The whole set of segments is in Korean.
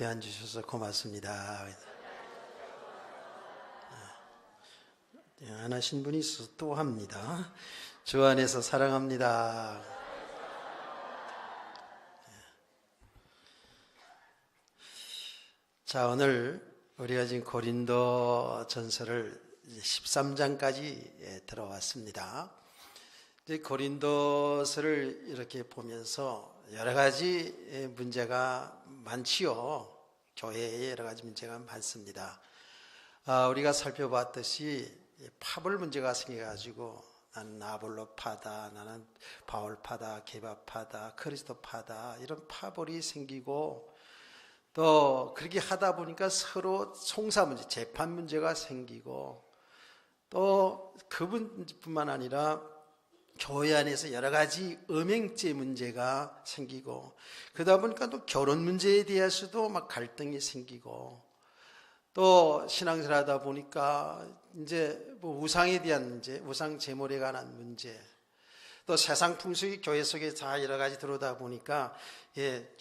대안 주셔서 고맙습니다. 안 하신 분이 있어서 또 합니다. 주 안에서 사랑합니다. 자, 오늘 우리가 지금 고린도 전서를 13장까지 들어왔습니다. 고린도서를 이렇게 보면서 여러 가지 문제가 많지요. 교회에 여러 가지 문제가 많습니다. 우리가 살펴봤듯이 파벌 문제가 생겨가지고 나는 아볼로파다, 나는 바울파다, 게바파다, 그리스도파다 이런 파벌이 생기고 또 그렇게 하다 보니까 서로 송사 문제, 재판 문제가 생기고 또 그분뿐만 아니라 교회 안에서 여러 가지 음행죄 문제가 생기고 그러다 보니까 또 결혼 문제에 대해서도 막 갈등이 생기고 또 신앙생활 하다 보니까 이제 뭐 우상에 대한 문제, 우상 제물에 관한 문제, 또 세상 풍속이 교회 속에 다 여러 가지 들어오다 보니까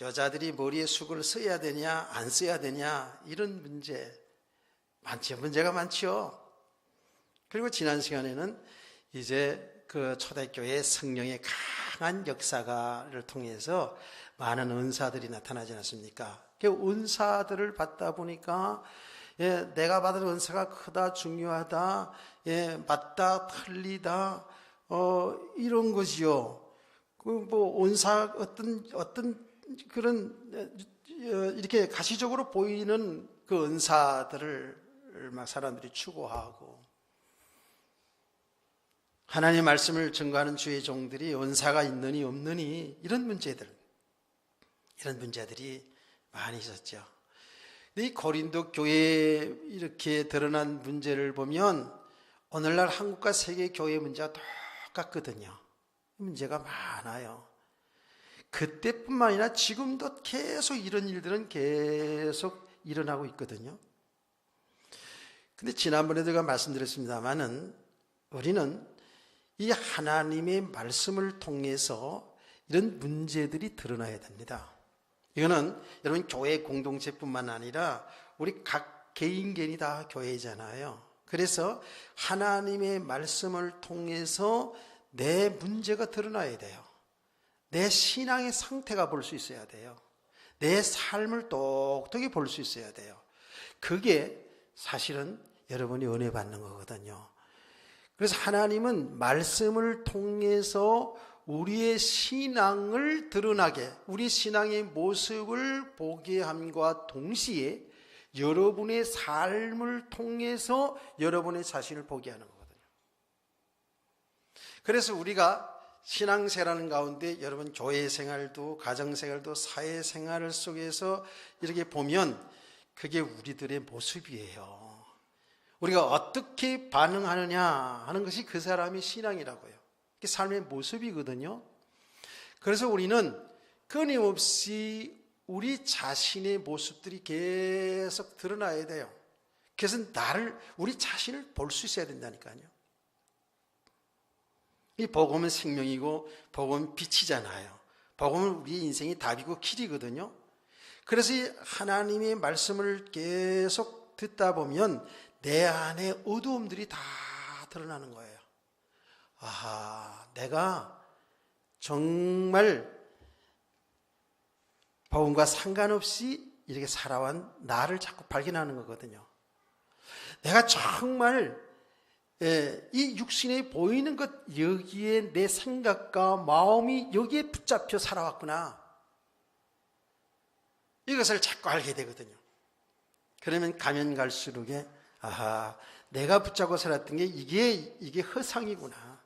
여자들이 머리에 쑥을 써야 되냐 안 써야 되냐 이런 문제 많죠. 문제가 많죠. 그리고 지난 시간에는 이제 그 초대교회 성령의 강한 역사를 통해서 많은 은사들이 나타나지 않았습니까? 그 은사들을 받다 보니까 내가 받은 은사가 크다, 중요하다, 맞다, 틀리다, 이런 것이요. 뭐 은사 어떤 그런 이렇게 가시적으로 보이는 그 은사들을 막 사람들이 추구하고. 하나님의 말씀을 증거하는 주의 종들이 은사가 있느니 없느니 이런 문제들이 많이 있었죠. 이 고린도 교회에 이렇게 드러난 문제를 보면 오늘날 한국과 세계 교회 문제가 똑같거든요. 문제가 많아요. 그때뿐만 아니라 지금도 계속 이런 일들은 계속 일어나고 있거든요. 근데 지난번에 제가 말씀드렸습니다마는 우리는 이 하나님의 말씀을 통해서 이런 문제들이 드러나야 됩니다. 이거는 여러분 교회 공동체뿐만 아니라 우리 각 개인이 다 교회잖아요. 그래서 하나님의 말씀을 통해서 내 문제가 드러나야 돼요. 내 신앙의 상태가 볼 수 있어야 돼요. 내 삶을 똑똑히 볼 수 있어야 돼요. 그게 사실은 여러분이 은혜 받는 거거든요. 그래서 하나님은 말씀을 통해서 우리의 신앙을 드러나게, 우리 신앙의 모습을 보게 함과 동시에 여러분의 삶을 통해서 여러분의 자신을 보게 하는 거거든요. 그래서 우리가 신앙생활하는 가운데 여러분 교회 생활도 가정생활도 사회생활 속에서 이렇게 보면 그게 우리들의 모습이에요. 우리가 어떻게 반응하느냐 하는 것이 그 사람의 신앙이라고요. 그게 삶의 모습이거든요. 그래서 우리는 끊임없이 우리 자신의 모습들이 계속 드러나야 돼요. 그래서 우리 자신을 볼 수 있어야 된다니까요. 이 복음은 생명이고 복음은 빛이잖아요. 복음은 우리 인생의 답이고 길이거든요. 그래서 이 하나님의 말씀을 계속 듣다 보면 내 안에 어두움들이 다 드러나는 거예요. 아하, 내가 정말 복음과 상관없이 이렇게 살아온 나를 자꾸 발견하는 거거든요. 내가 정말 이 육신에 보이는 것 여기에 내 생각과 마음이 여기에 붙잡혀 살아왔구나. 이것을 자꾸 알게 되거든요. 그러면 가면 갈수록에 아하, 내가 붙잡고 살았던 게 이게 허상이구나.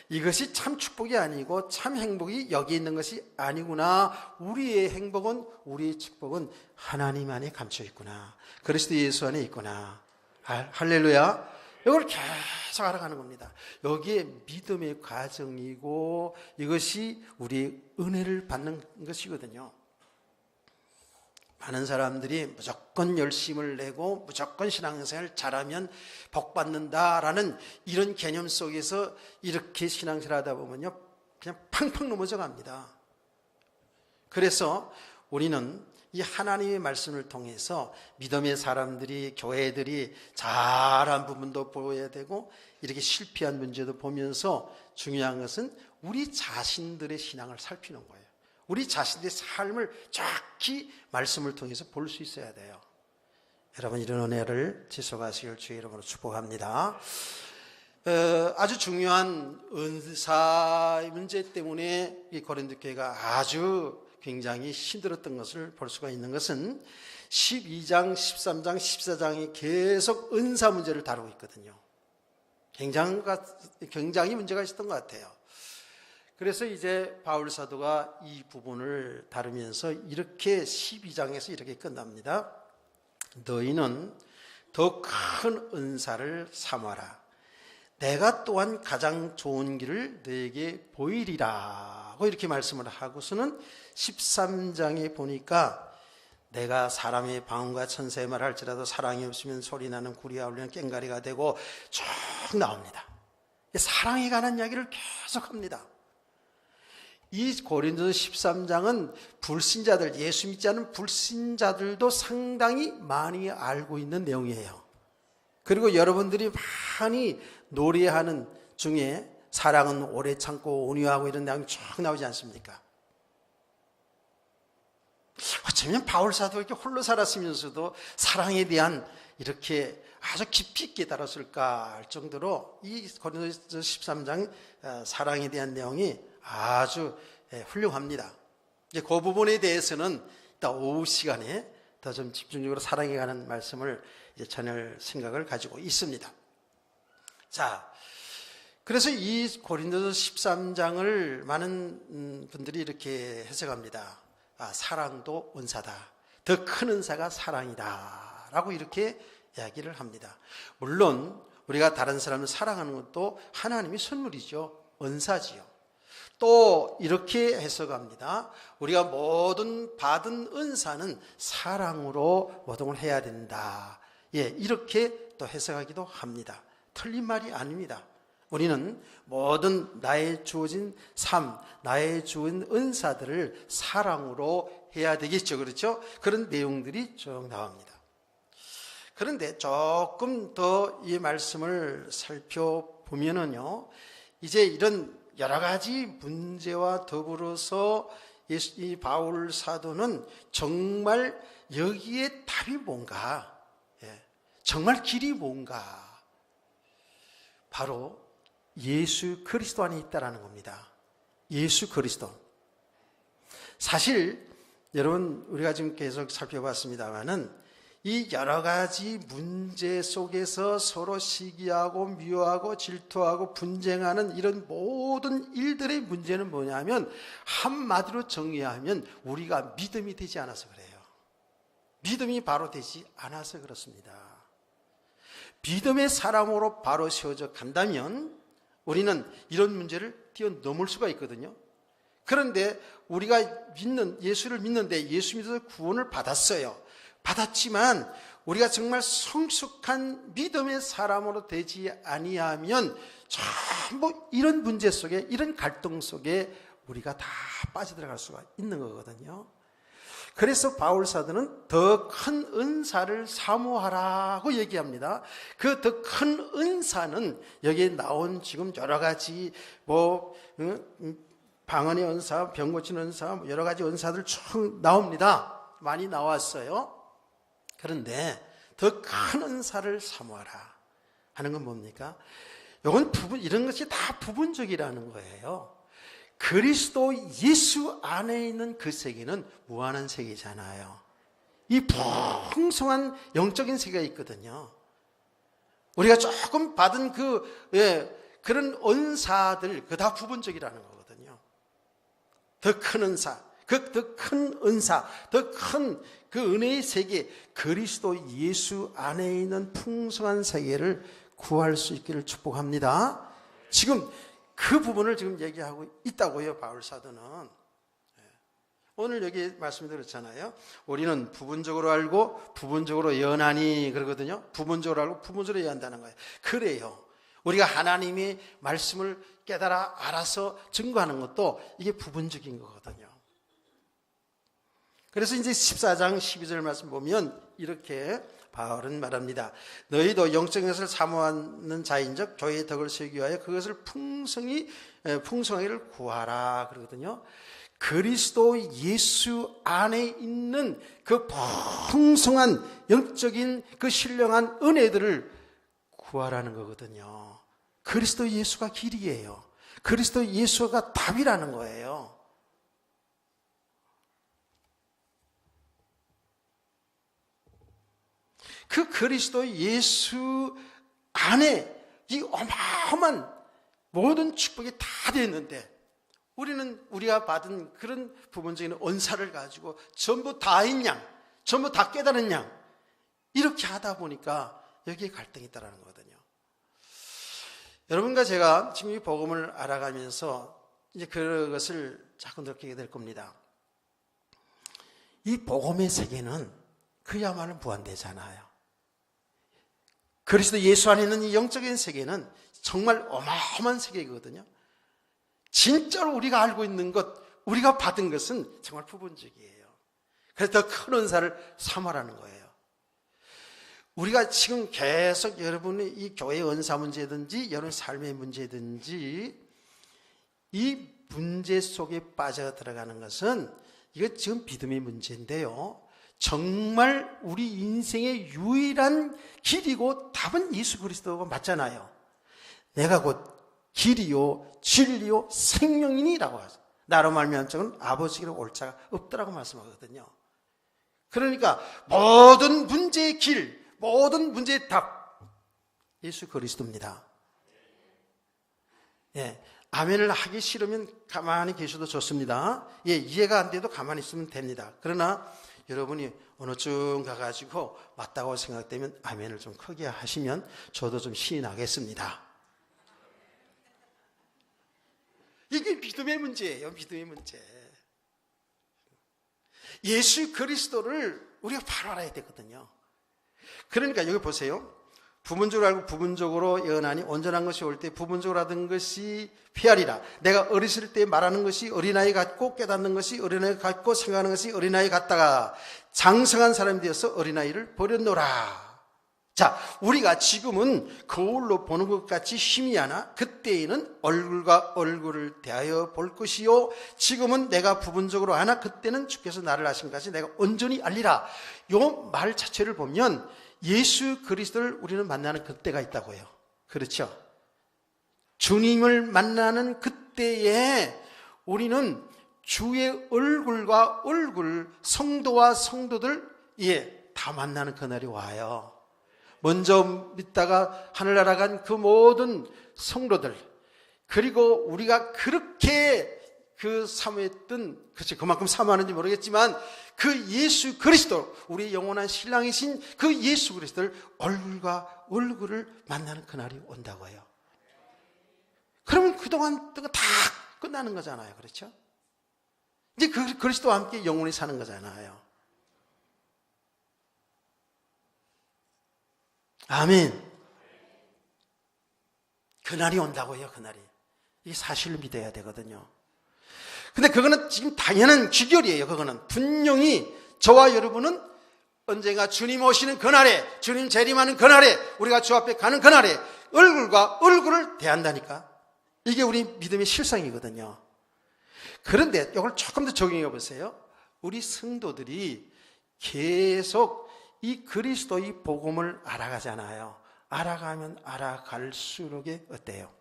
이것이 참 축복이 아니고 참 행복이 여기 있는 것이 아니구나. 우리의 행복은, 우리의 축복은 하나님 안에 감춰 있구나. 그리스도 예수 안에 있구나. 할렐루야. 이걸 계속 알아가는 겁니다. 여기에 믿음의 과정이고 이것이 우리의 은혜를 받는 것이거든요. 많은 사람들이 무조건 열심을 내고 무조건 신앙생활 잘하면 복 받는다라는 이런 개념 속에서 이렇게 신앙생활 하다 보면요 그냥 팡팡 넘어져 갑니다. 그래서 우리는 이 하나님의 말씀을 통해서 믿음의 사람들이, 교회들이 잘한 부분도 보여야 되고 이렇게 실패한 문제도 보면서 중요한 것은 우리 자신들의 신앙을 살피는 거예요. 우리 자신들의 삶을 정확히 말씀을 통해서 볼 수 있어야 돼요. 여러분, 이런 은혜를 지속하시길 주의 이름으로 축복합니다. 아주 중요한 은사의 문제 때문에 이 고린도 교회가 아주 굉장히 힘들었던 것을 볼 수가 있는 것은 12장, 13장, 14장이 계속 은사 문제를 다루고 있거든요. 굉장히 문제가 있었던 것 같아요. 그래서 이제 바울 사도가 이 부분을 다루면서 이렇게 12장에서 이렇게 끝납니다. 너희는 더 큰 은사를 삼아라. 내가 또한 가장 좋은 길을 너에게 보이리라 고 이렇게 말씀을 하고서는 13장에 보니까 내가 사람의 방언과 천사의 말을 할지라도 사랑이 없으면 소리나는 구리와 울리는 꽹과리가 되고 쭉 나옵니다. 사랑에 관한 이야기를 계속합니다. 이 고린도서 13장은 불신자들, 예수 믿지 않은 불신자들도 상당히 많이 알고 있는 내용이에요. 그리고 여러분들이 많이 노래하는 중에 사랑은 오래 참고 온유하고 이런 내용이 쭉 나오지 않습니까? 어쩌면 바울 사도 이렇게 홀로 살았으면서도 사랑에 대한 이렇게 아주 깊이 깨달았을까 할 정도로 이 고린도서 13장 사랑에 대한 내용이 아주 훌륭합니다. 이제 그 부분에 대해서는 이따 오후 시간에 더 좀 집중적으로 사랑에 관한 말씀을 이제 전할 생각을 가지고 있습니다. 자, 그래서 이 고린도서 13장을 많은 분들이 이렇게 해석합니다. 사랑도 은사다. 더 큰 은사가 사랑이다. 라고 이렇게 이야기를 합니다. 물론 우리가 다른 사람을 사랑하는 것도 하나님의 선물이죠. 은사지요. 또 이렇게 해석합니다. 우리가 모든 받은 은사는 사랑으로 모동을 해야 된다. 이렇게 또 해석하기도 합니다. 틀린 말이 아닙니다. 우리는 모든 나의 주어진 삶, 나의 주어진 은사들을 사랑으로 해야 되겠죠. 그렇죠? 그런 내용들이 쭉 나옵니다. 그런데 조금 더 이 말씀을 살펴보면은요, 이제 이런 여러 가지 문제와 더불어서 이 바울 사도는 정말 여기에 답이 뭔가, 정말 길이 뭔가, 바로 예수 그리스도 안에 있다라는 겁니다. 예수 그리스도. 사실 여러분, 우리가 지금 계속 살펴봤습니다만은 이 여러 가지 문제 속에서 서로 시기하고 미워하고 질투하고 분쟁하는 이런 모든 일들의 문제는 뭐냐면, 한마디로 정리하면 우리가 믿음이 되지 않아서 그래요. 믿음이 바로 되지 않아서 그렇습니다. 믿음의 사람으로 바로 세워져 간다면 우리는 이런 문제를 뛰어넘을 수가 있거든요. 그런데 우리가 예수를 믿는데 예수 믿어서 구원을 받았어요. 받았지만 우리가 정말 성숙한 믿음의 사람으로 되지 아니하면 전부 이런 문제 속에, 이런 갈등 속에 우리가 다 빠져들어갈 수가 있는 거거든요. 그래서 바울 사도는 더 큰 은사를 사모하라고 얘기합니다. 그 더 큰 은사는 여기에 나온 지금 여러 가지 방언의 은사, 병 고치는 은사, 여러 가지 은사들 쭉 나옵니다. 많이 나왔어요. 그런데 더 큰 은사를 사모하라 하는 건 뭡니까? 이건 이런 것이 다 부분적이라는 거예요. 그리스도 예수 안에 있는 그 세계는 무한한 세계잖아요. 이 풍성한 영적인 세계가 있거든요. 우리가 조금 받은 그런 은사들, 그 다 부분적이라는 거거든요. 더 큰 은사, 더 큰 은사, 더 큰 그 은혜의 세계, 그리스도 예수 안에 있는 풍성한 세계를 구할 수 있기를 축복합니다. 지금 그 부분을 지금 얘기하고 있다고요, 바울 사도는. 오늘 여기 말씀드렸잖아요. 우리는 부분적으로 알고 부분적으로 예언하니 그러거든요. 부분적으로 알고 부분적으로 예언한다는 거예요. 그래요. 우리가 하나님의 말씀을 깨달아 알아서 증거하는 것도 이게 부분적인 거거든요. 그래서 이제 14장 12절 말씀 보면 이렇게 바울은 말합니다. 너희도 영적 것을 사모하는 자인적 교회의 덕을 세우기 위하여 그것을 풍성하기를 구하라 그러거든요. 그리스도 예수 안에 있는 그 풍성한 영적인 그 신령한 은혜들을 구하라는 거거든요. 그리스도 예수가 길이에요. 그리스도 예수가 답이라는 거예요. 그 그리스도 예수 안에 이 어마어마한 모든 축복이 다 되어 있는데 우리는 우리가 받은 그런 부분적인 은사를 가지고 전부 다인 양, 전부 다 깨달은 양 이렇게 하다 보니까 여기에 갈등이 있다는 거거든요. 여러분과 제가 지금 이 복음을 알아가면서 이제 그것을 자꾸 느끼게 될 겁니다. 이 복음의 세계는 그야말로 무한대잖아요. 그리스도 예수 안에 있는 이 영적인 세계는 정말 어마어마한 세계거든요. 진짜로 우리가 알고 있는 것, 우리가 받은 것은 정말 부분적이에요. 그래서 더 큰 은사를 삼아라는 거예요. 우리가 지금 계속 여러분의 이 교회의 은사 문제든지 여러분 삶의 문제든지 이 문제 속에 빠져 들어가는 것은 이거 지금 믿음의 문제인데요. 정말 우리 인생의 유일한 길이고 답은 예수 그리스도가 맞잖아요. 내가 곧 길이요 진리요 생명이니라고 하죠. 나로 말미암은 자는 아버지께로 올 자가 없더라고 말씀하거든요. 그러니까 모든 문제의 길, 모든 문제의 답 예수 그리스도입니다. 예, 아멘을 하기 싫으면 가만히 계셔도 좋습니다. 예, 이해가 안 돼도 가만히 있으면 됩니다. 그러나 여러분이 어느 쯤 가가지고 맞다고 생각되면 아멘을 좀 크게 하시면 저도 좀 신이 나겠습니다. 이게 믿음의 문제예요. 믿음의 문제. 예수 그리스도를 우리가 바로 알아야 되거든요. 그러니까 여기 보세요. 부분적으로 알고 부분적으로 예언하니 온전한 것이 올 때 부분적으로 하던 것이 피하리라. 내가 어렸을 때 말하는 것이 어린아이 같고 깨닫는 것이 어린아이 같고 생각하는 것이 어린아이 같다가 장성한 사람이 되어서 어린아이를 버렸노라. 자, 우리가 지금은 거울로 보는 것 같이 희미하나 그때에는 얼굴과 얼굴을 대하여 볼 것이요 지금은 내가 부분적으로 하나 그때는 주께서 나를 아신 것이 내가 온전히 알리라. 요 말 자체를 보면 예수 그리스도를 우리는 만나는 그때가 있다고요. 그렇죠? 주님을 만나는 그때에 우리는 주의 얼굴과 얼굴, 성도와 성도들 다 만나는 그날이 와요. 먼저 믿다가 하늘나라 간 그 모든 성도들, 그리고 우리가 그렇게 그 사모했던, 그렇지, 그만큼 사모하는지 모르겠지만 그 예수 그리스도, 우리 영원한 신랑이신 그 예수 그리스도를 얼굴과 얼굴을 만나는 그날이 온다고요. 그러면 그동안 다 끝나는 거잖아요. 그렇죠? 이제 그 그리스도와 함께 영원히 사는 거잖아요. 아멘. 그날이 온다고요. 그날이. 이게 사실을 믿어야 되거든요. 근데 그거는 지금 당연한 귀결이에요. 그거는 분명히 저와 여러분은 언젠가 주님 오시는 그날에, 주님 재림하는 그날에, 우리가 주 앞에 가는 그날에 얼굴과 얼굴을 대한다니까. 이게 우리 믿음의 실상이거든요. 그런데 이걸 조금 더 적용해 보세요. 우리 성도들이 계속 이 그리스도의 복음을 알아가잖아요. 알아가면 알아갈수록에 어때요?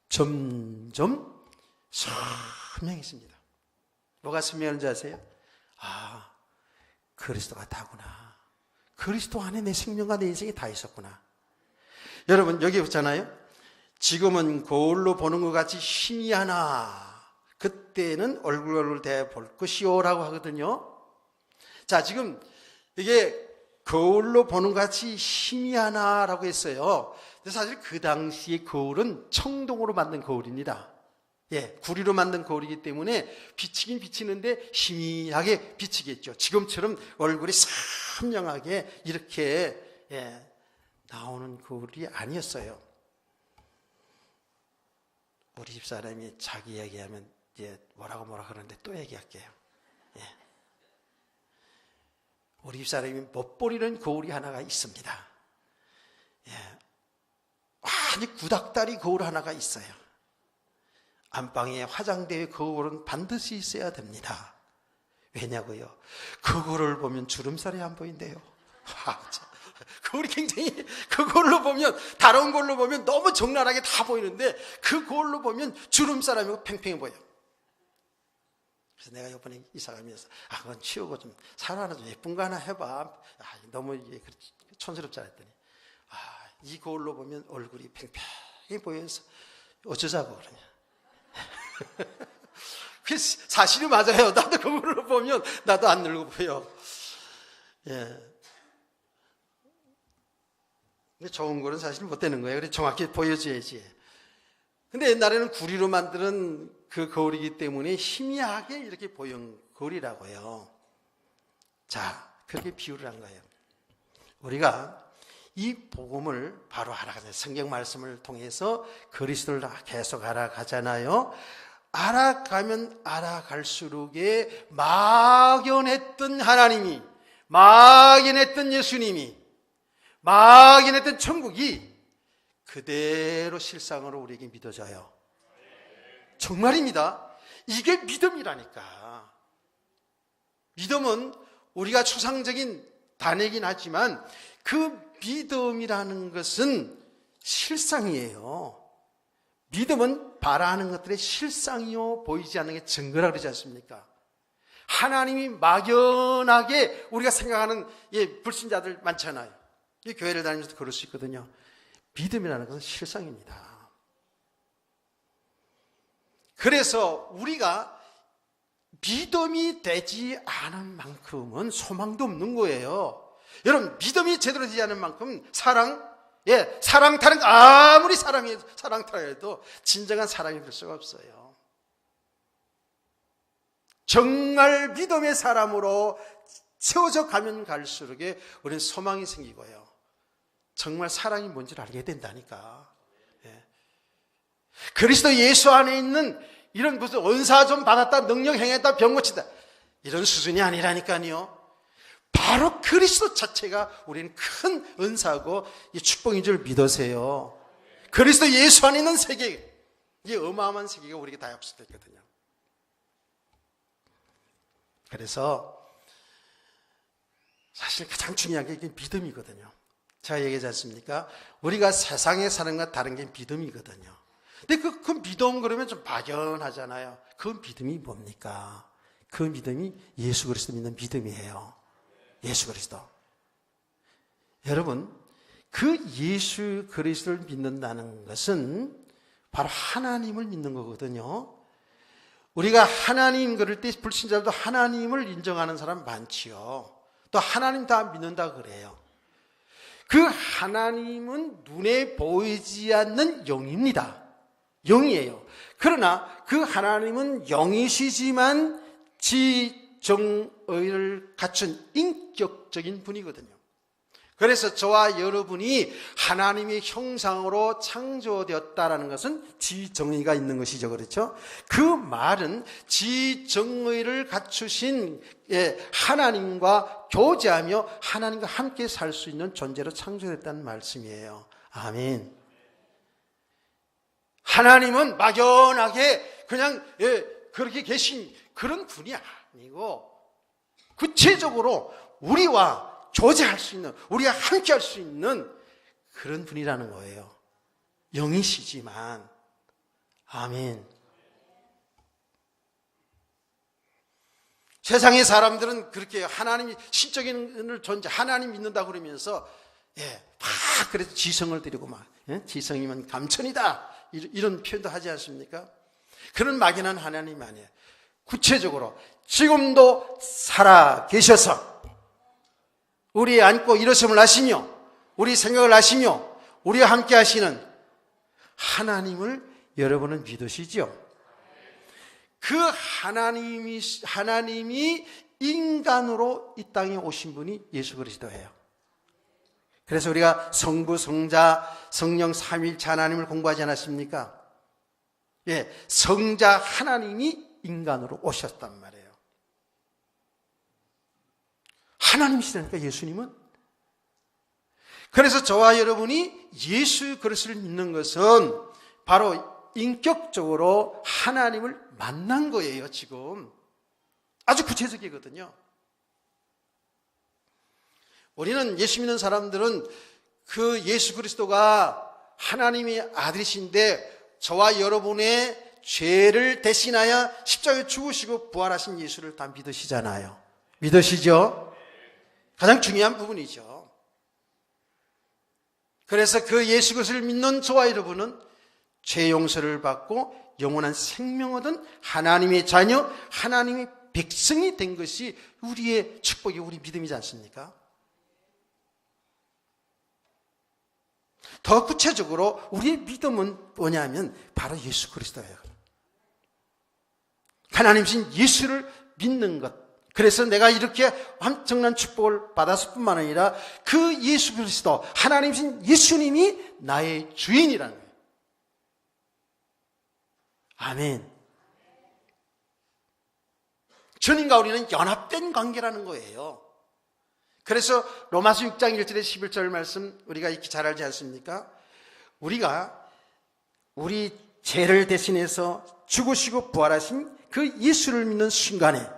점점 선명해집니다. 뭐가 선명한지 아세요? 아, 그리스도가 다구나. 그리스도 안에 내 생명과 내 인생이 다 있었구나. 여러분 여기 있잖아요. 지금은 거울로 보는 것 같이 희미하나 그때는 얼굴 대해 볼 것이요 라고 하거든요. 자, 지금 이게 거울로 보는 것 같이 희미하나 라고 했어요. 근데 사실 그 당시의 거울은 청동으로 만든 거울입니다. 예, 구리로 만든 거울이기 때문에 비치긴 비치는데 희미하게 비치겠죠. 지금처럼 얼굴이 선명하게 이렇게 나오는 거울이 아니었어요. 우리 집사람이 자기 얘기하면 이제 뭐라고 그러는데 또 얘기할게요. 예. 우리 집사람이 못 버리는 거울이 하나가 있습니다. 예. 아니 구닥다리 거울 하나가 있어요. 안방에 화장대의 거울은 반드시 있어야 됩니다. 왜냐고요? 그거를 보면 주름살이 안 보인대요. 거울이 굉장히, 그걸로 보면, 다른 걸로 보면 너무 적나라하게 다 보이는데, 그걸로 보면 주름살이고 팽팽해 보여. 그래서 내가 이번에 이사 가면서, 그건 치우고 좀, 살 하나 좀 예쁜 거 하나 해봐. 너무 이게 촌스럽지 않았더니, 이 거울로 보면 얼굴이 팽팽해 보여서, 어쩌자고 그러냐. 사실이 맞아요. 나도 그걸로 보면 나도 안 늙어 보여. 예. 근데 좋은 거는 사실 못 되는 거예요. 그래서 정확히 보여줘야지. 근데 옛날에는 구리로 만드는 그 거울이기 때문에 희미하게 이렇게 보이는 거울이라고요. 자, 그렇게 비유를 한 거예요. 우리가 이 복음을 바로 알아가잖아요. 성경 말씀을 통해서 그리스도를 계속 알아가잖아요. 알아가면 알아갈수록에 막연했던 하나님이, 막연했던 예수님이, 막연했던 천국이 그대로 실상으로 우리에게 믿어져요. 정말입니다. 이게 믿음이라니까. 믿음은 우리가 추상적인 단어이긴 하지만 그 믿음이라는 것은 실상이에요. 믿음은 바라는 것들의 실상이요 보이지 않는 게 증거라 그러지 않습니까? 하나님이 막연하게 우리가 생각하는 불신자들 많잖아요. 이 교회를 다니면서 그럴 수 있거든요. 믿음이라는 것은 실상입니다. 그래서 우리가 믿음이 되지 않은 만큼은 소망도 없는 거예요. 여러분, 믿음이 제대로 되지 않은 만큼 사랑 타는, 아무리 사랑 타해도 진정한 사랑이 될 수가 없어요. 정말 믿음의 사람으로 채워져 가면 갈수록 우리는 소망이 생기고요. 정말 사랑이 뭔지를 알게 된다니까. 예. 그리스도 예수 안에 있는 이런 무슨 은사 좀 받았다, 능력 행했다, 병 고친다, 이런 수준이 아니라니까요. 바로 그리스도 자체가 우리는 큰 은사고 축복인 줄 믿으세요. 그리스도 예수 안에 있는 세계, 이 어마어마한 세계가 우리에게 다 약속됐거든요. 그래서 사실 가장 중요한 게 믿음이거든요. 제가 얘기하지 않습니까? 우리가 세상에 사는 것 다른 게 믿음이거든요. 근데 그 믿음 그러면 좀 막연하잖아요. 그 믿음이 뭡니까? 그 믿음이 예수 그리스도 믿는 믿음이에요. 예수 그리스도. 여러분, 그 예수 그리스도를 믿는다는 것은 바로 하나님을 믿는 거거든요. 우리가 하나님 그럴 때 불신자들도 하나님을 인정하는 사람 많지요. 또 하나님 다 믿는다 그래요. 그 하나님은 눈에 보이지 않는 영입니다. 영이에요. 그러나 그 하나님은 영이시지만 지정의를 갖춘 인격적인 분이거든요. 그래서 저와 여러분이 하나님의 형상으로 창조되었다라는 것은 지정의가 있는 것이죠. 그렇죠? 그 말은 지정의를 갖추신 하나님과 교제하며 하나님과 함께 살 수 있는 존재로 창조됐다는 말씀이에요. 아멘. 하나님은 막연하게 그냥 그렇게 계신 그런 분이 아니고 구체적으로 우리와 교제할 수 있는, 우리가 함께 할 수 있는 그런 분이라는 거예요. 영이시지만. 아멘. 세상의 사람들은 그렇게 하나님이 신적인 존재, 하나님 믿는다 그러면서 막 그래서 지성을 드리고 막 지성이면 감천이다 이런 표현도 하지 않습니까? 그런 막연한 하나님 아니에요. 구체적으로 지금도 살아 계셔서 우리 안고 일어섬을 하시며 우리 생각을 하시며 우리와 함께 하시는 하나님을 여러분은 믿으시죠? 그 하나님이 인간으로 이 땅에 오신 분이 예수 그리스도예요. 그래서 우리가 성부, 성자, 성령 삼위일체 하나님을 공부하지 않았습니까? 성자 하나님이 인간으로 오셨단 말이에요. 하나님이시라니까, 예수님은. 그래서 저와 여러분이 예수 그리스도를 믿는 것은 바로 인격적으로 하나님을 만난 거예요, 지금. 아주 구체적이거든요. 우리는 예수 믿는 사람들은 그 예수 그리스도가 하나님의 아들이신데 저와 여러분의 죄를 대신하여 십자가에 죽으시고 부활하신 예수를 다 믿으시잖아요. 믿으시죠? 가장 중요한 부분이죠. 그래서 그 예수 그리스도를 믿는 저와 여러분은 죄 용서를 받고 영원한 생명 얻은 하나님의 자녀, 하나님의 백성이 된 것이 우리의 축복이, 우리 믿음이지 않습니까? 더 구체적으로 우리의 믿음은 뭐냐면 바로 예수 그리스도예요. 하나님이신 예수를 믿는 것. 그래서 내가 이렇게 엄청난 축복을 받았을 뿐만 아니라 그 예수 그리스도, 하나님이신 예수님이 나의 주인이라는 거예요. 아멘. 주님과 우리는 연합된 관계라는 거예요. 그래서 로마서 6장 1절에 11절 말씀 우리가 익히 잘 알지 않습니까? 우리가 우리 죄를 대신해서 죽으시고 부활하신 그 예수를 믿는 순간에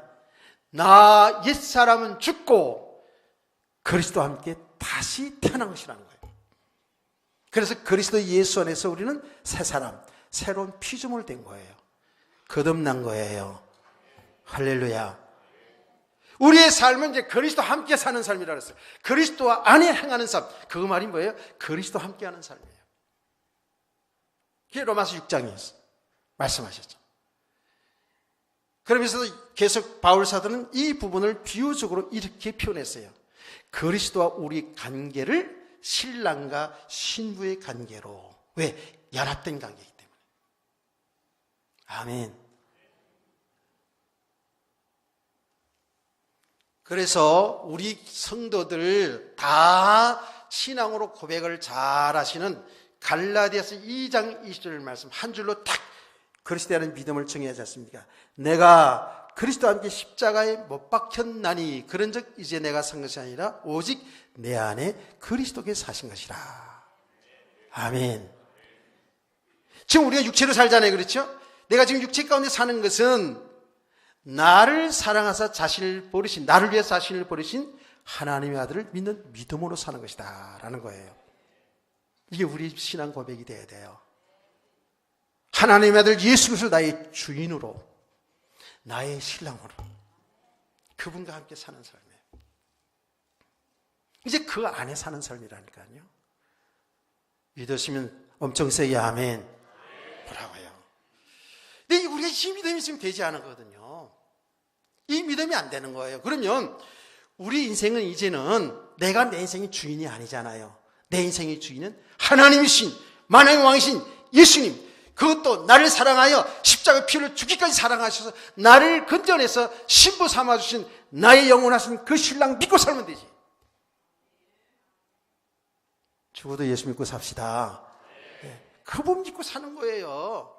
나 옛사람은 죽고 그리스도와 함께 다시 태어난 것이라는 거예요. 그래서 그리스도 예수 안에서 우리는 새 사람, 새로운 피조물 된 거예요. 거듭난 거예요. 할렐루야. 우리의 삶은 이제 그리스도와 함께 사는 삶이라고 했어요. 그리스도와 안에 행하는 삶. 그 말이 뭐예요? 그리스도와 함께 하는 삶이에요. 그게 로마서 6장이었어요. 말씀하셨죠. 그러면서 계속 바울 사도는 이 부분을 비유적으로 이렇게 표현했어요. 그리스도와 우리 관계를 신랑과 신부의 관계로. 왜? 연합된 관계이기 때문에. 아멘. 그래서 우리 성도들 다 신앙으로 고백을 잘 하시는 갈라디아서 2장 20절 말씀 한 줄로 딱 그리스도에 대한 믿음을 정의하지 않습니까? 내가 그리스도와 함께 십자가에 못 박혔나니 그런즉 이제 내가 산 것이 아니라 오직 내 안에 그리스도께서 사신 것이라. 아멘. 지금 우리가 육체로 살잖아요. 그렇죠? 내가 지금 육체 가운데 사는 것은 나를 사랑하사 자신을 버리신, 나를 위해 자신을 버리신 하나님의 아들을 믿는 믿음으로 사는 것이다 라는 거예요. 이게 우리 신앙 고백이 돼야 돼요. 하나님의 아들 예수 그리스도를 나의 주인으로, 나의 신랑으로, 그분과 함께 사는 삶이에요. 이제 그 안에 사는 삶이라니까요. 믿으시면 엄청 세게 아멘 뭐라고요. 근데 우리가 이 믿음이 지금 되지 않았거든요. 이 믿음이 안 되는 거예요. 그러면 우리 인생은 이제는 내가 내 인생의 주인이 아니잖아요. 내 인생의 주인은 하나님이신 만왕의 왕이신 예수님, 그것도 나를 사랑하여 십자가 피를 죽기까지 사랑하셔서 나를 건져내서 신부 삼아주신 나의 영원하신 그 신랑 믿고 살면 되지. 죽어도 예수 믿고 삽시다. 그분 믿고 사는 거예요.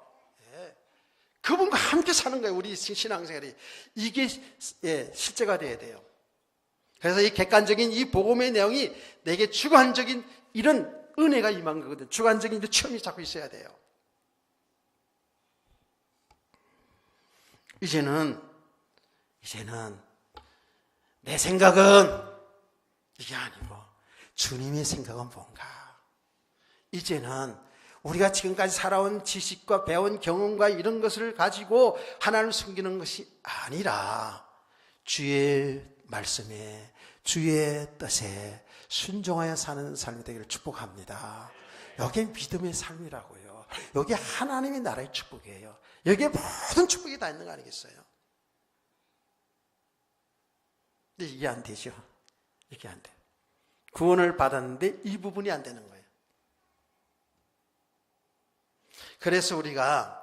그분과 함께 사는 거예요. 우리 신앙생활이. 이게 실제가 돼야 돼요. 그래서 이 객관적인 이 복음의 내용이 내게 주관적인 이런 은혜가 임한 거거든요. 주관적인 체험이 자꾸 있어야 돼요. 이제는 내 생각은 이게 아니고 주님의 생각은 뭔가. 이제는 우리가 지금까지 살아온 지식과 배운 경험과 이런 것을 가지고 하나님을 숨기는 것이 아니라 주의 말씀에, 주의 뜻에 순종하여 사는 삶이 되기를 축복합니다. 여기에 믿음의 삶이라고요. 여기 하나님의 나라의 축복이에요. 여기에 모든 축복이 다 있는 거 아니겠어요? 근데 이게 안 되죠. 이게 안 돼요. 구원을 받았는데 이 부분이 안 되는 거예요. 그래서 우리가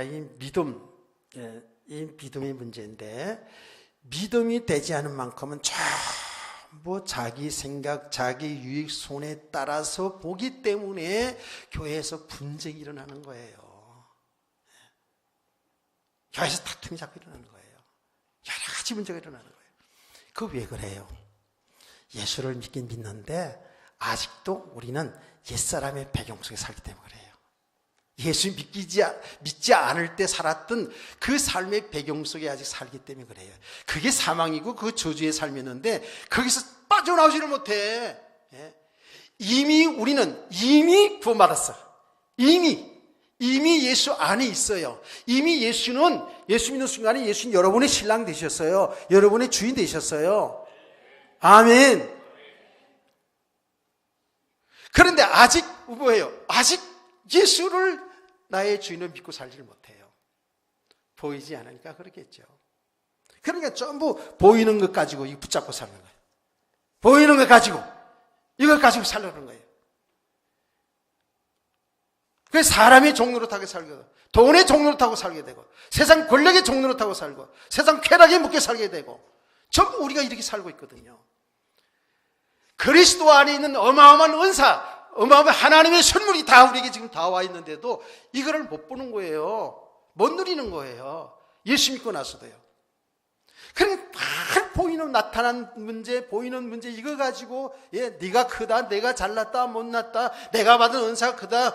이 믿음의 문제인데, 믿음이 되지 않은 만큼은 전부 자기 생각, 자기 유익 손에 따라서 보기 때문에 교회에서 분쟁이 일어나는 거예요. 교회에서 다툼이 자꾸 일어나는 거예요. 여러 가지 문제가 일어나는 거예요. 그 왜 그래요? 예수를 믿긴 믿는데 아직도 우리는 옛사람의 배경 속에 살기 때문에 그래요. 예수 믿지 않을 때 살았던 그 삶의 배경 속에 아직 살기 때문에 그래요. 그게 사망이고 그 저주의 삶이었는데 거기서 빠져나오지를 못해. 우리는 이미 구원받았어. 이미 예수 안에 있어요. 이미 예수 믿는 순간에 예수는 여러분의 신랑 되셨어요. 여러분의 주인 되셨어요. 아멘. 그런데 아직 뭐예요? 아직 예수를 나의 주인을 믿고 살지를 못해요. 보이지 않으니까 그렇겠죠. 그러니까 전부 보이는 것 가지고 붙잡고 사는 거예요. 보이는 것 가지고 이걸 가지고 살려는 거예요. 그래서 사람의 종로로 타고 살게 되고, 돈의 종로로 타고 살게 되고, 세상 권력의 종로로 타고 살고, 세상 쾌락에 묶여 살게 되고, 전부 우리가 이렇게 살고 있거든요. 그리스도 안에 있는 어마어마한 은사, 어마어마한 하나님의 선물이 다 우리에게 지금 다 와 있는데도 이거를 못 보는 거예요. 못 누리는 거예요. 예수 믿고 나서도요. 그러니까 다 보이는 나타난 문제, 보이는 문제 이거 가지고 네가 크다, 내가 잘났다, 못났다, 내가 받은 은사가 크다,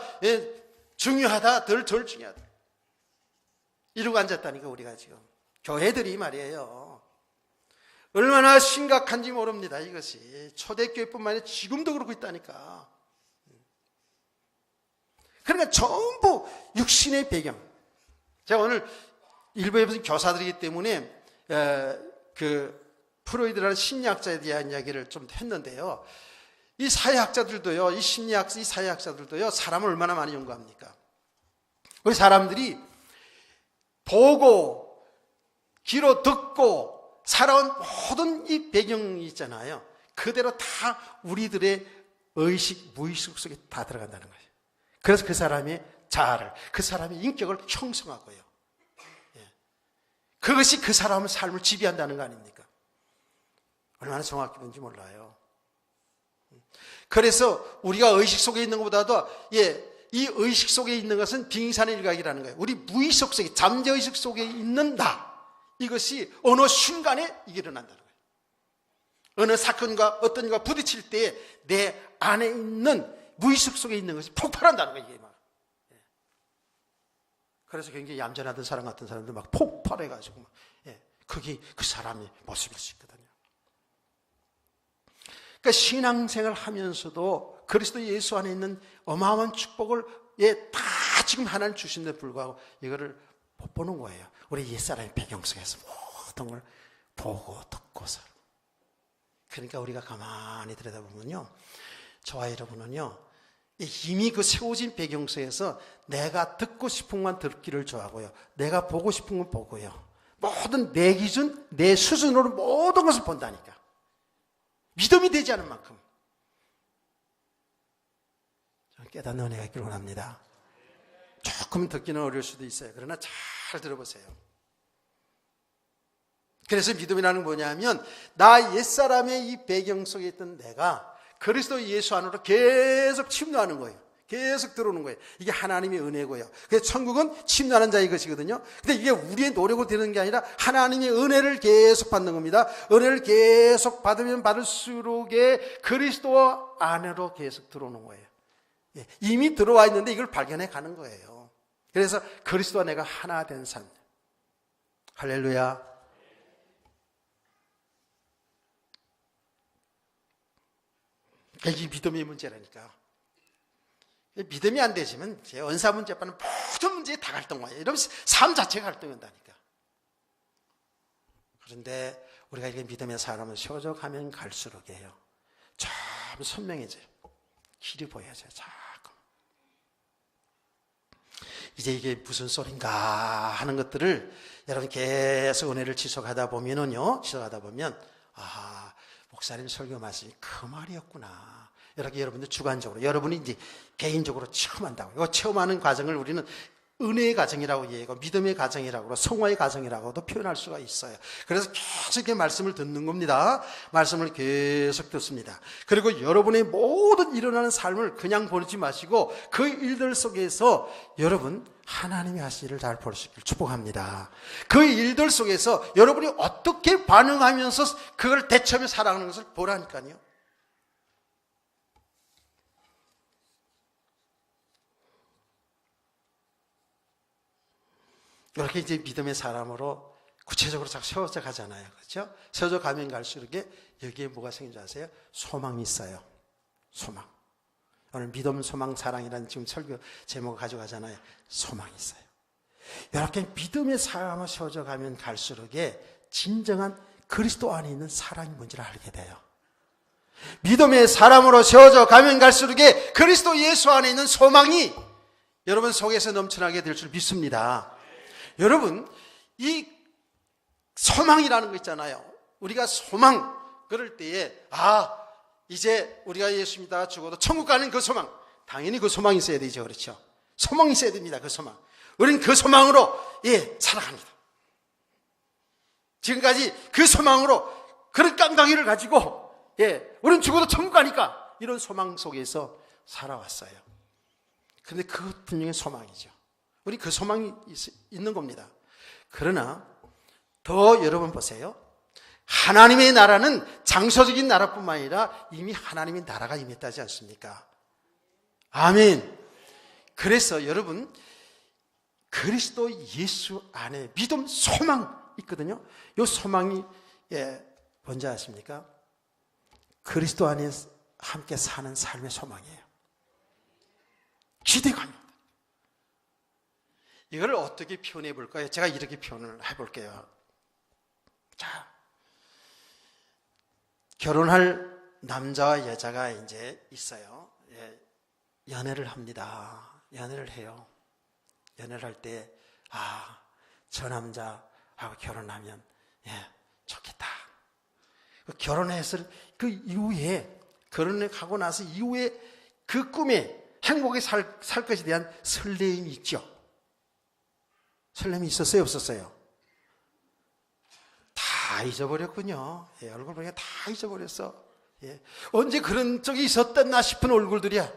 중요하다, 덜 중요하다. 이러고 앉았다니까 우리가 지금. 교회들이 말이에요. 얼마나 심각한지 모릅니다. 이것이 초대교회뿐만 아니라 지금도 그러고 있다니까. 그러니까 전부 육신의 배경. 제가 오늘 일부에 무슨 교사들이기 때문에 그 프로이드라는 심리학자에 대한 이야기를 좀 했는데요. 이 사회학자들도요, 이 심리학자, 이 사회학자들도요, 사람을 얼마나 많이 연구합니까? 우리 사람들이 보고, 귀로 듣고, 살아온 모든 이 배경이 있잖아요. 그대로 다 우리들의 의식, 무의식 속에 다 들어간다는 거예요. 그래서 그 사람의 자아를, 그 사람의 인격을 형성하고요. 그것이 그 사람의 삶을 지배한다는 거 아닙니까? 얼마나 정확히 뭔지 몰라요. 그래서 우리가 의식 속에 있는 것보다도 이 의식 속에 있는 것은 빙산의 일각이라는 거예요. 우리 무의식 속에, 잠재의식 속에 있는 나, 이것이 어느 순간에 이게 일어난다는 거예요. 어느 사건과 어떤 것과 부딪힐 때 내 안에 있는 무의식 속에 있는 것이 폭발한다는 거예요. 이게 막. 그래서 굉장히 얌전하던 사람 같은 사람들 막 폭발해가지고 막, 그게 그 사람의 모습일 수 있거든요. 그러니까 신앙생활을 하면서도 그리스도 예수 안에 있는 어마어마한 축복을 다 지금 하나님 주신데 불구하고 이거를 못 보는 거예요. 우리 옛사람의 배경 속에서 모든 걸 보고 듣고 살고. 그러니까 우리가 가만히 들여다보면요, 저와 여러분은요, 이미 그 세워진 배경 속에서 내가 듣고 싶은 건 듣기를 좋아하고요, 내가 보고 싶은 건 보고요, 모든 내 기준, 내 수준으로 모든 것을 본다니까. 믿음이 되지 않은 만큼 깨닫는 은혜가 있기를 원합니다. 조금 듣기는 어려울 수도 있어요. 그러나 잘 들어보세요. 그래서 믿음이라는 건 뭐냐면 나 옛사람의 이 배경 속에 있던 내가 그리스도 예수 안으로 계속 침노하는 거예요. 계속 들어오는 거예요. 이게 하나님의 은혜고요. 그래서 천국은 침노하는 자의 것이거든요. 근데 이게 우리의 노력으로 되는 게 아니라 하나님의 은혜를 계속 받는 겁니다. 은혜를 계속 받으면 받을수록 그리스도 안으로 계속 들어오는 거예요. 이미 들어와 있는데 이걸 발견해 가는 거예요. 그래서 그리스도와 내가 하나 된 삶. 할렐루야. 이게 믿음의 문제라니까. 믿음이 안 되시면 제 은사 문제만은 모든 문제에 다 갈등와요. 이러면 삶 자체가 갈등한다니까. 그런데 우리가 이렇게 믿음의 사람을 세워져가면 갈수록이에요. 참 선명해져요. 길이 보여져요. 자꾸. 이제 이게 무슨 소린가 하는 것들을 여러분 계속 은혜를 지속하다 보면 목사님 설교 말씀이 그 말이었구나. 이렇게 여러분들 주관적으로, 여러분이 이제 개인적으로 체험한다고. 이거 체험하는 과정을 우리는 은혜의 가정이라고 얘기하고 믿음의 가정이라고 성화의 가정이라고도 표현할 수가 있어요. 그래서 계속 이렇게 말씀을 듣는 겁니다. 말씀을 계속 듣습니다. 그리고 여러분의 모든 일어나는 삶을 그냥 보내지 마시고 그 일들 속에서 여러분 하나님이 하신 일을 잘 볼 수 있기를 축복합니다. 그 일들 속에서 여러분이 어떻게 반응하면서 그걸 대처하며 살아가는 것을 보라니까요. 이렇게 이제 믿음의 사람으로 구체적으로 자꾸 세워져 가잖아요. 그렇죠? 세워져 가면 갈수록 여기에 뭐가 생긴 줄 아세요? 소망이 있어요. 소망. 오늘 믿음, 소망, 사랑이라는 지금 설교 제목을 가져가잖아요. 소망이 있어요. 이렇게 믿음의 사람으로 세워져 가면 갈수록 진정한 그리스도 안에 있는 사랑이 뭔지를 알게 돼요. 믿음의 사람으로 세워져 가면 갈수록 그리스도 예수 안에 있는 소망이 여러분 속에서 넘쳐나게 될 줄 믿습니다. 여러분, 이 소망이라는 거 있잖아요. 우리가 소망, 그럴 때에, 이제 우리가 예수 믿다가 죽어도 천국 가는 그 소망. 당연히 그 소망이 있어야 되죠. 그렇죠? 소망이 있어야 됩니다. 그 소망. 우리는 그 소망으로, 살아갑니다. 지금까지 그 소망으로 그런 깡깡이를 가지고, 우리는 죽어도 천국 가니까 이런 소망 속에서 살아왔어요. 그런데 그것 분명히 소망이죠. 우리 그 소망이 있는 겁니다. 그러나 더 여러분 보세요. 하나님의 나라는 장소적인 나라뿐만 아니라 이미 하나님의 나라가 임했다지 않습니까? 아멘. 그래서 여러분 그리스도 예수 안에 믿음, 소망 있거든요. 이 소망이 뭔지 아십니까? 그리스도 안에 함께 사는 삶의 소망이에요. 기대감입니다. 이걸 어떻게 표현해 볼까요? 제가 이렇게 표현을 해볼게요. 자, 결혼할 남자와 여자가 이제 있어요. 연애를 합니다. 연애를 해요. 연애를 할 때, 저 남자하고 결혼하면, 좋겠다. 결혼했을 그 이후에, 결혼을 하고 나서 이후에 그 꿈에 행복하게 살 것에 대한 설레임이 있죠. 설렘이 있었어요, 없었어요? 다 잊어버렸군요. 얼굴 보니까 다 잊어버렸어. 언제 그런 적이 있었었나 싶은 얼굴들이야.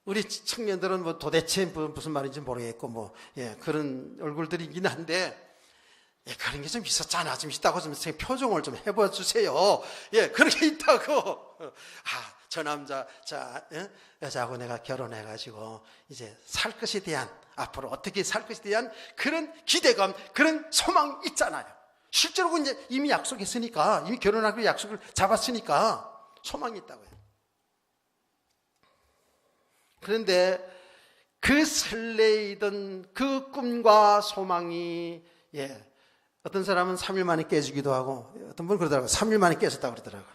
우리 청년들은 뭐 도대체 무슨 말인지 모르겠고, 그런 얼굴들이긴 한데, 그런 게 좀 있었잖아. 좀 있다고 좀 표정을 좀 해봐 주세요. 그렇게 있다고. 저 남자, 여자하고 내가 결혼해가지고 이제 살 것에 대한, 앞으로 어떻게 살 것에 대한 그런 기대감, 그런 소망 있잖아요. 실제로 이제 이미 약속했으니까, 이미 결혼하기로 약속을 잡았으니까 소망이 있다고요. 그런데 그 설레이던 그 꿈과 소망이, 어떤 사람은 3일 만에 깨지기도 하고, 어떤 분은 그러더라고요. 3일 만에 깨졌다고 그러더라고요.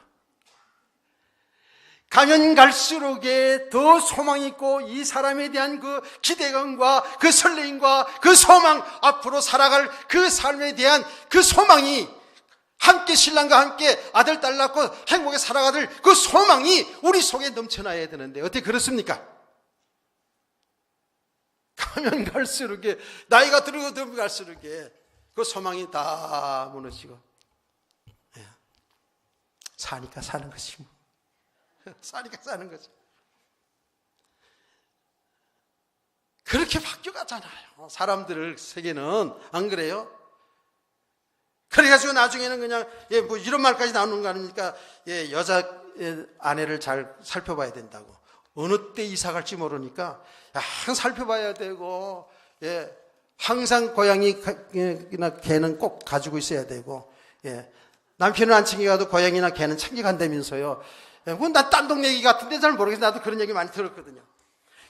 가면 갈수록에 더 소망이 있고 이 사람에 대한 그 기대감과 그 설레임과 그 소망, 앞으로 살아갈 그 삶에 대한 그 소망이 함께 신랑과 함께 아들, 딸 낳고 행복하게 살아가들 그 소망이 우리 속에 넘쳐나야 되는데 어떻게 그렇습니까? 가면 갈수록에 나이가 들고 갈수록에 그 소망이 다 무너지고 사니까 사는 것이 뭐. 사니까 사는 거죠. 그렇게 바뀌어가잖아요. 사람들 세계는 안 그래요? 그래가지고 나중에는 그냥 뭐 이런 말까지 나오는 거 아닙니까? 여자 아내를 잘 살펴봐야 된다고. 어느 때 이사 갈지 모르니까 항상 살펴봐야 되고, 항상 고양이나 개는 꼭 가지고 있어야 되고, 남편은 안 챙겨가도 고양이나 개는 챙겨간다면서요. 그건 난 딴 동네 얘기 같은데 잘 모르겠어요. 나도 그런 얘기 많이 들었거든요.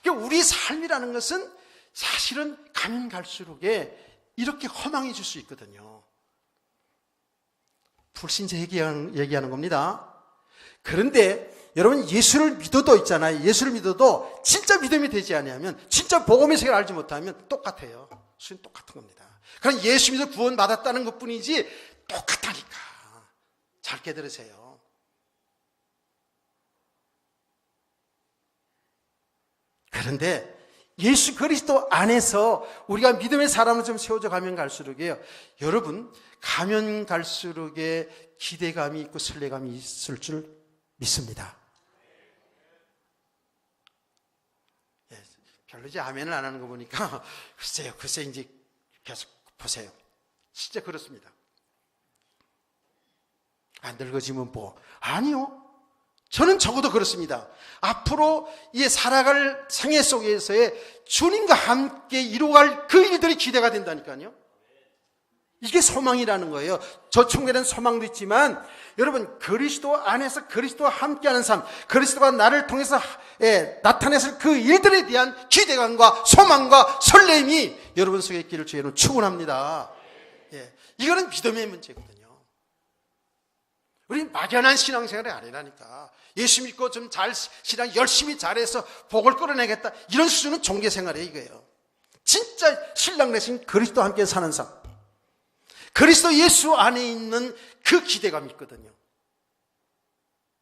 그러니까 우리 삶이라는 것은 사실은 가면 갈수록에 이렇게 허망해질 수 있거든요. 불신자 얘기하는 겁니다. 그런데 여러분 예수를 믿어도 있잖아요. 예수를 믿어도 진짜 믿음이 되지 않으면, 진짜 복음의 세계를 알지 못하면 똑같아요. 수는 똑같은 겁니다. 그럼 예수 믿어 구원받았다는 것뿐이지 똑같다니까. 잘 깨달으세요. 그런데 예수 그리스도 안에서 우리가 믿음의 사람으로 좀 세워져 가면 갈수록이에요. 여러분, 가면 갈수록에 기대감이 있고 설레감이 있을 줄 믿습니다. 예, 별로 이제 아멘을 안 하는 거 보니까 글쎄 이제 계속 보세요. 진짜 그렇습니다. 안 늙어지면 뭐? 아니요. 저는 적어도 그렇습니다. 앞으로 이 살아갈 생애 속에서의 주님과 함께 이루어갈 그 일들이 기대가 된다니까요. 이게 소망이라는 거예요. 저축되는 소망도 있지만 여러분, 그리스도 안에서 그리스도와 함께하는 삶, 그리스도가 나를 통해서 나타냈을 그 일들에 대한 기대감과 소망과 설렘이 여러분 속에 있기를 주의로 축원합니다. 예, 이거는 믿음의 문제거든요. 우리 막연한 신앙생활이 아니라니까. 예수 믿고 좀 잘 신앙 열심히 잘해서 복을 끌어내겠다, 이런 수준은 종교생활이에요. 이거예요. 진짜 신랑 대신 그리스도와 함께 사는 삶, 그리스도 예수 안에 있는 그 기대감이 있거든요.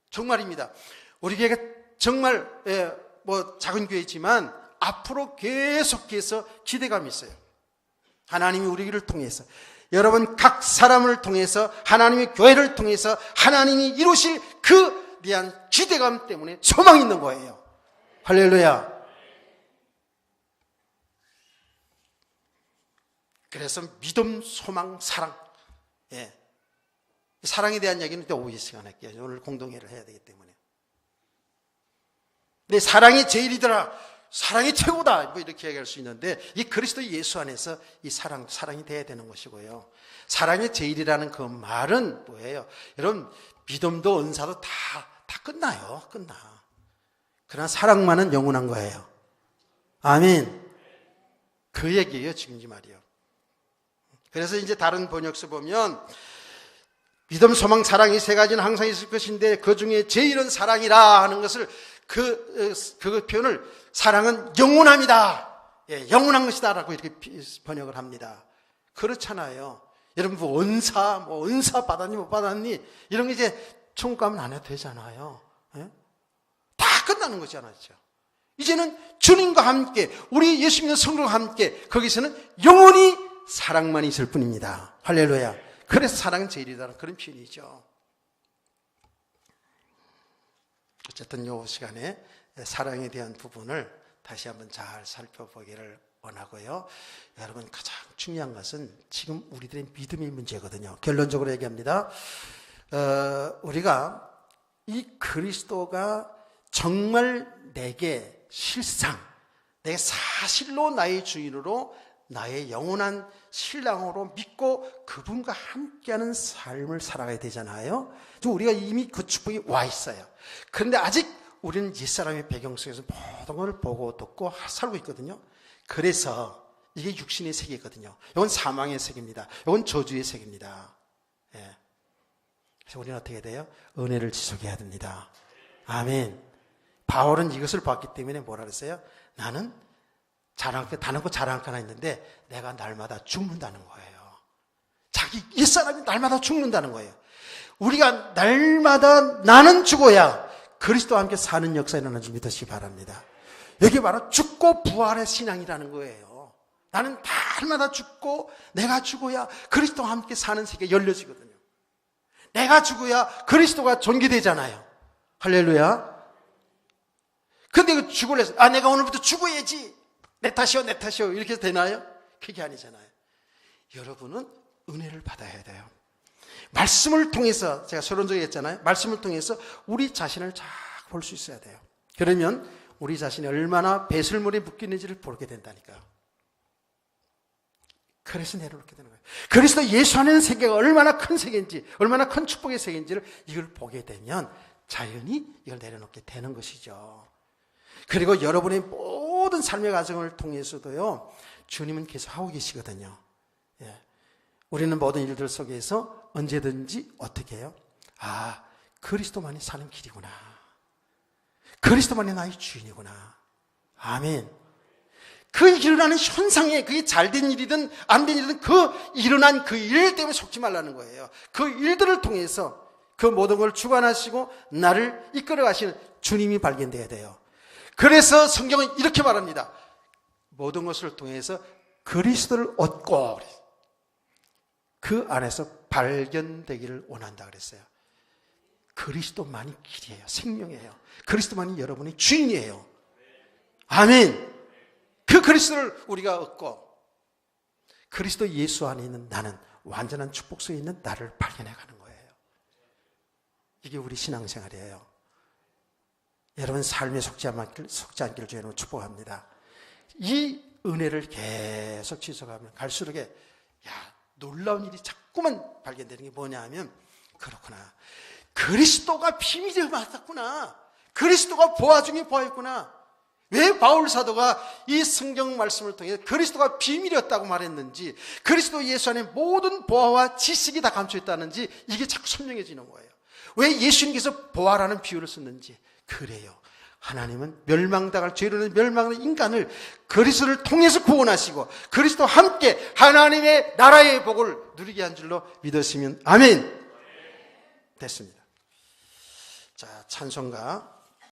정말입니다. 우리 교회가 정말 작은 교회지만 앞으로 계속해서 기대감이 있어요. 하나님이 우리를 통해서, 여러분 각 사람을 통해서, 하나님의 교회를 통해서 하나님이 이루실 그 대한 기대감 때문에 소망이 있는 거예요. 할렐루야. 그래서 믿음, 소망, 사랑. 예. 사랑에 대한 이야기는 또 오후 이 시간에 할게요. 오늘 공동회를 해야 되기 때문에. 근데 사랑이 제일이더라, 사랑이 최고다, 뭐 이렇게 얘기할 수 있는데, 이 그리스도 예수 안에서 이 사랑이 돼야 되는 것이고요. 사랑이 제일이라는 그 말은 뭐예요? 여러분, 믿음도 은사도 다 끝나요. 끝나. 그러나 사랑만은 영원한 거예요. 아멘. 그 얘기예요, 지금 이 말이요. 그래서 이제 다른 번역서 보면 믿음, 소망, 사랑 이 세 가지는 항상 있을 것인데 그 중에 제일은 사랑이라 하는 것을 그 표현을 사랑은 영원합니다. 예, 영원한 것이다라고 이렇게 번역을 합니다. 그렇잖아요. 여러분 은사 받았니 못 받았니 이런 게 이제 천국 가면 안 해도 되잖아요. 예? 다 끝나는 거잖아요. 이제는 주님과 함께, 우리 예수 믿는 성도와 함께, 거기서는 영원히 사랑만 있을 뿐입니다. 할렐루야. 그래서 사랑은 제일이라는 그런 표현이죠. 어쨌든 이 시간에 사랑에 대한 부분을 다시 한번 잘 살펴보기를 원하고요. 여러분, 가장 중요한 것은 지금 우리들의 믿음의 문제거든요. 결론적으로 얘기합니다. 우리가 이 그리스도가 정말 내게 실상, 내게 사실로 나의 주인으로, 나의 영원한 신랑으로 믿고 그분과 함께하는 삶을 살아가야 되잖아요. 우리가 이미 그 축복이 와 있어요. 그런데 아직 우리는 옛사람의 배경 속에서 모든 걸 보고 듣고 살고 있거든요. 그래서 이게 육신의 세계거든요. 이건 사망의 세계입니다. 이건 저주의 세계입니다. 예. 그래서 우리는 어떻게 돼요? 은혜를 지속해야 됩니다. 아멘. 바울은 이것을 봤기 때문에 뭐라 그랬어요? 나는 다놓고 자랑할 거 하나 있는데 내가 날마다 죽는다는 거예요. 자기 옛사람이 날마다 죽는다는 거예요. 우리가 날마다 나는 죽어야 그리스도와 함께 사는 역사에 일어나는 줄 믿으시기 바랍니다. 여기 바로 죽고 부활의 신앙이라는 거예요. 나는 날마다 죽고 내가 죽어야 그리스도와 함께 사는 세계가 열려지거든요. 내가 죽어야 그리스도가 존귀되잖아요. 할렐루야. 근데 그 죽으려 해서 내가 오늘부터 죽어야지, 내 탓이요 이렇게 해서 되나요? 그게 아니잖아요. 여러분은 은혜를 받아야 돼요. 말씀을 통해서, 제가 서론적에 했잖아요. 말씀을 통해서 우리 자신을 잘 볼 수 있어야 돼요. 그러면 우리 자신이 얼마나 배설물에 묶이는지를 보게 된다니까요. 그래서 내려놓게 되는 거예요. 그리스도 예수 안에 있는 세계가 얼마나 큰 세계인지, 얼마나 큰 축복의 세계인지를 이걸 보게 되면 자연히 이걸 내려놓게 되는 것이죠. 그리고 여러분의 모든 삶의 과정을 통해서도요, 주님은 계속 하고 계시거든요. 예. 우리는 모든 일들 속에서 언제든지 어떻게 해요? 그리스도만이 사는 길이구나. 그리스도만이 나의 주인이구나. 아멘. 그 일어나는 현상에, 그게 잘된 일이든 안 된 일이든 그 일어난 그 일 때문에 속지 말라는 거예요. 그 일들을 통해서 그 모든 걸 주관하시고 나를 이끌어 가시는 주님이 발견돼야 돼요. 그래서 성경은 이렇게 말합니다. 모든 것을 통해서 그리스도를 얻고 그 안에서 발견되기를 원한다 그랬어요. 그리스도만이 길이에요. 생명이에요. 그리스도만이 여러분의 주인이에요. 아멘. 그 그리스도를 우리가 얻고 그리스도 예수 안에 있는 나는 완전한 축복 속에 있는 나를 발견해 가는 거예요. 이게 우리 신앙생활이에요. 여러분 삶에 속지 않기를 주님으로 축복합니다. 이 은혜를 계속 지속하면 갈수록 놀라운 일이 자꾸만 발견되는 게 뭐냐 하면 그렇구나. 그리스도가 비밀에 맞았구나. 그리스도가 보화 중에 보화였구나. 왜 바울 사도가 이 성경 말씀을 통해 그리스도가 비밀이었다고 말했는지, 그리스도 예수 안에 모든 보화와 지식이 다 감춰 있다는지 이게 자꾸 선명해지는 거예요. 왜 예수님께서 보화라는 비유를 썼는지. 그래요. 하나님은 멸망당할 죄로는 멸망하는 인간을 그리스도를 통해서 구원하시고 그리스도와 함께 하나님의 나라의 복을 누리게 한 줄로 믿으시면 아멘. 됐습니다. 자, 찬송가